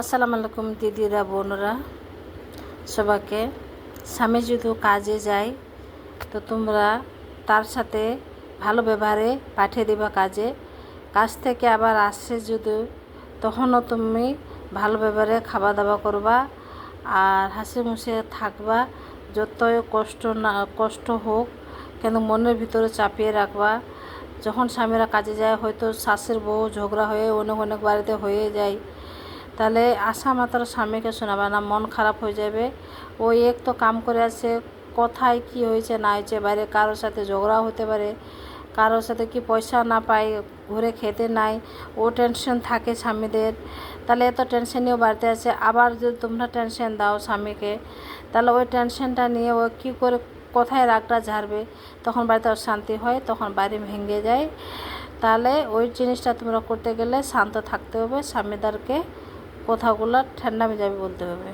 আসসালামু আলাইকুম দিদিরা বোনরা সবাইকে। স্বামী যদি কাজে যায় তো তোমরা তার সাথে ভালো ব্যবহারে পাঠিয়ে দিবা কাজে। কাজ থেকে আবার আসছে যদি তখনও তুমি ভালো ব্যবহারে খাওয়া দাওয়া করবা আর হাসি মুখে থাকবা। যতই কষ্ট হোক কিন্তু মনের ভিতরে চাপিয়ে রাখবা। যখন স্বামীরা কাজে যায় হয়তো শাশুড়ির বউ ঝগড়া হয়ে অনেক অনেক বাড়িতে হয়ে যায়, তাহলে আসা মাত্র স্বামীকে শোনাবে না, মন খারাপ হয়ে যাবে। ওই এক তো কাম করে আসে, কোথায় কি হয়েছে না হয়েছে, বাইরে কারোর সাথে ঝগড়া হতে পারে, কারোর সাথে কি পয়সা না পায়, ঘুরে খেতে নাই, ও টেনশন থাকে স্বামীদের। তাহলে এত টেনশন নিয়েও বাড়িতে আছে, আবার যদি তোমরা টেনশন দাও স্বামীকে, তাহলে ওই টেনশনটা নিয়ে ও কী করে কোথায় রাগটা ঝাড়বে, তখন বাড়িতে অশান্তি হয়, তখন বাড়ি ভেঙে যায়। তাহলে ওই জিনিসটা তোমরা করতে গেলে শান্ত থাকতে হবে, স্বামীদেরকে কথাগুলো ঠান্ডা মেজাজে বলতে হবে।